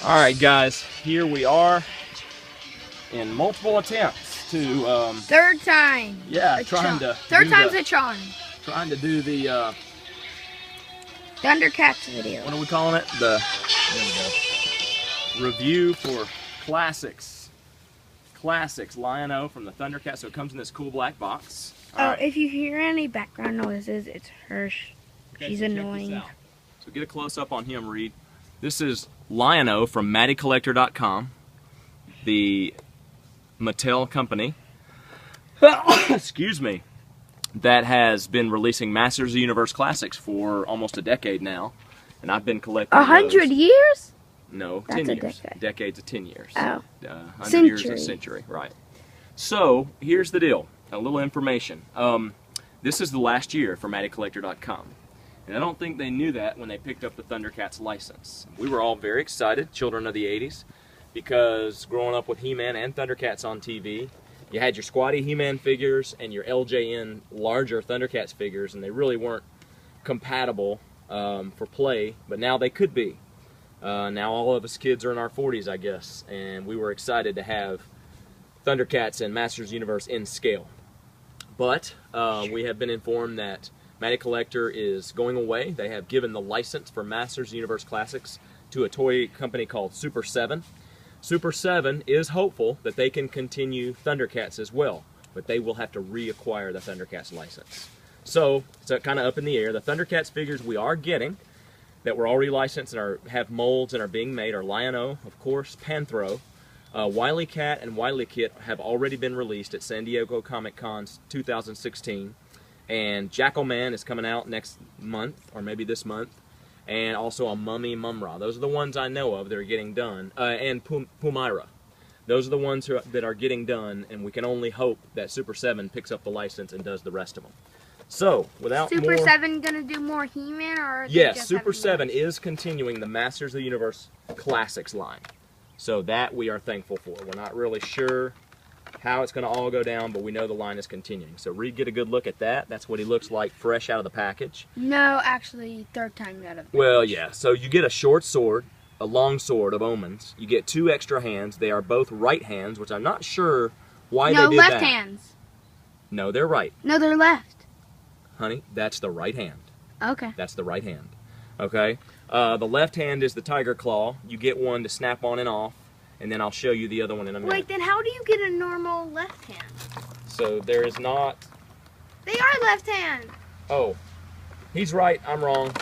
Alright guys, here we are in multiple attempts to third time. Third time's a charm. Trying to do the Thundercats video. what are we calling it? The review for classics Lion-O from the Thundercats. So it comes in this cool black box. If you hear any background noises, it's her. She's annoying. So get a close up on him, Reed. This is Lion-O from MattyCollector.com, the Mattel company, excuse me, that has been releasing Masters of the Universe classics for almost a decade now, and I've been collecting 100 years? No, That's 10 a years. decade. Decade's of 10 years. Oh. 100 years is a century, right. So, here's the deal. A little information. This is the last year for MattyCollector.com. And I don't think they knew that when they picked up the Thundercats license. We were all very excited, children of the 80s, because growing up with He-Man and Thundercats on TV, you had your Squatty He-Man figures and your LJN larger Thundercats figures, and they really weren't compatible for play, but now they could be. Now all of us kids are in our 40s, I guess, and we were excited to have Thundercats and Masters of the Universe in scale. But we have been informed that Matty Collector is going away. They have given the license for Masters of the Universe Classics to a toy company called Super 7. Super 7 is hopeful that they can continue Thundercats as well, but they will have to reacquire the Thundercats license. So it's kind of up in the air. The Thundercats figures we are getting, that were already licensed and have molds and are being made, are Lion-O, of course, Panthro, Wily Cat and Wily Kit have already been released at San Diego Comic-Con 2016. And Jackal-Man is coming out next month, or maybe this month, and also a Mummy Mum-Ra. Those are the ones I know of that are getting done, and Pumira. Those are the ones that are getting done, and we can only hope that Super 7 picks up the license and does the rest of them. So, without Super 7 gonna do more He-Man, or yes, Super 7 is continuing the Masters of the Universe Classics line. So that we are thankful for. We're not really sure how it's going to all go down, but we know the line is continuing. So Reed, get a good look at that. That's what he looks like fresh out of the package. No, actually, third time out of the package. Well, yeah. So you get a short sword, a long sword of omens. You get 2 extra hands. They are both right hands, which I'm not sure why they did that. No, left hands. No, they're right. No, they're left. Honey, that's the right hand. Okay. That's the right hand. Okay? The left hand is the tiger claw. You get one to snap on and off, and then I'll show you the other one in a minute. Wait, then how do you get a normal left hand? So there is not... They are left hand. Oh, he's right, I'm wrong.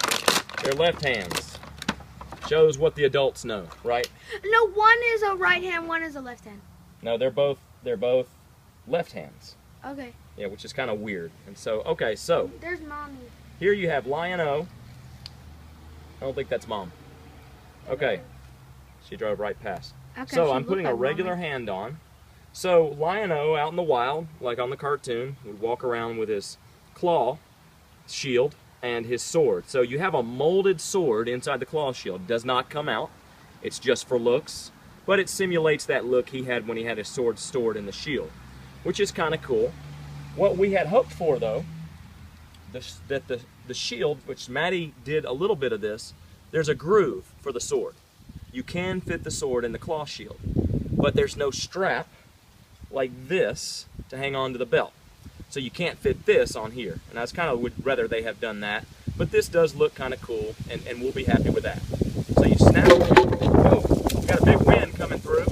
They're left hands. Shows what the adults know, right? No, one is a right hand, one is a left hand. No, they're both left hands. Okay. Yeah, which is kind of weird. And so, okay, so there's Mommy. Here you have Lion-O. I don't think that's Mom. Okay. She drove right past. Okay, so I'm putting a regular hand on. So Lion-O out in the wild, like on the cartoon, would walk around with his claw shield and his sword. So you have a molded sword inside the claw shield. It does not come out. It's just for looks, but it simulates that look he had when he had his sword stored in the shield, which is kind of cool. What we had hoped for, though, that the shield, which Matty did a little bit of this, there's a groove for the sword. You can fit the sword in the claw shield, but there's no strap like this to hang on to the belt. So you can't fit this on here. And I would rather they have done that, but this does look kind of cool, and we'll be happy with that. So you snap, oh, got a big wind coming through.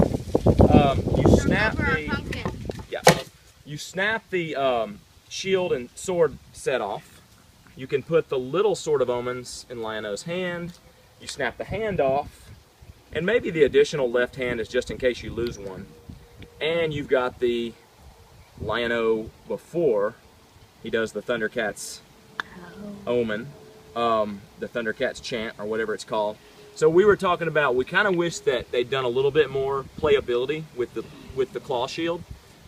You snap the shield and sword set off. You can put the little Sword of Omens in Lion-O's hand. You snap the hand off. And maybe the additional left hand is just in case you lose one. And you've got the Lion-O before he does the Thundercats omen, the Thundercats chant, or whatever it's called. So we were talking about, we kind of wish that they'd done a little bit more playability with the claw shield.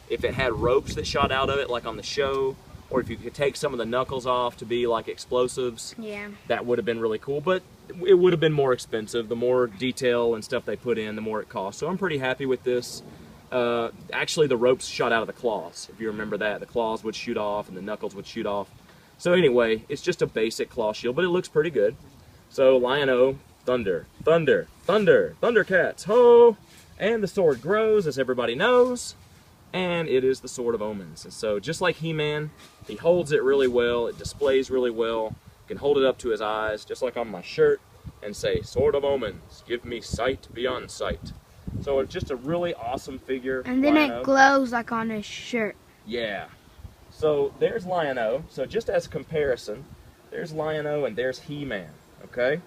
If it had ropes that shot out of it, like on the show, or if you could take some of the knuckles off to be like explosives, yeah, that would have been really cool. But it would have been more expensive. The more detail and stuff they put in, the more it costs. So I'm pretty happy with this. Actually, the ropes shot out of the claws. If you remember that, the claws would shoot off and the knuckles would shoot off. So anyway, it's just a basic claw shield, but it looks pretty good. So Lion-O, thunder, thunder, thunder, Thundercats, ho! And the sword grows, as everybody knows, and it is the Sword of Omens. And so just like He-Man, he holds it really well, it displays really well, can hold it up to his eyes, just like on my shirt, and say, Sword of Omens, give me sight beyond sight. So it's just a really awesome figure. And then it glows like on his shirt. Yeah. So there's Lion-O. So just as comparison, there's Lion-O and there's He-Man, okay?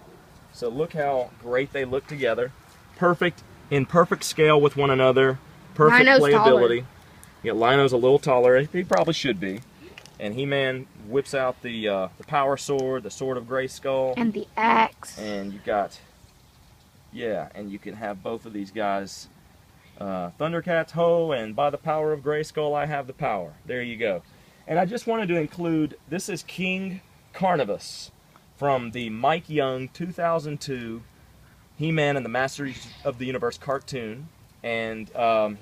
So look how great they look together. Perfect, in perfect scale with one another. Perfect Lion-O's playability. taller. Yeah, Lion-O's a little taller. He probably should be. And He-Man whips out the power sword, the Sword of Grayskull. And the axe. And you got, yeah, and you can have both of these guys. Thundercats, ho, and by the power of Grayskull, I have the power. There you go. And I just wanted to include, this is King Carnivus from the Mike Young 2002 He-Man and the Masters of the Universe cartoon. And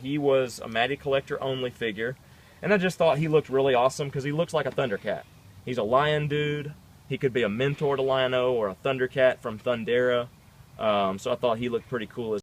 he was a Matty Collector only figure. And I just thought he looked really awesome because he looks like a Thundercat. He's a lion dude. He could be a mentor to Lion-O or a Thundercat from Thundera. So I thought he looked pretty cool as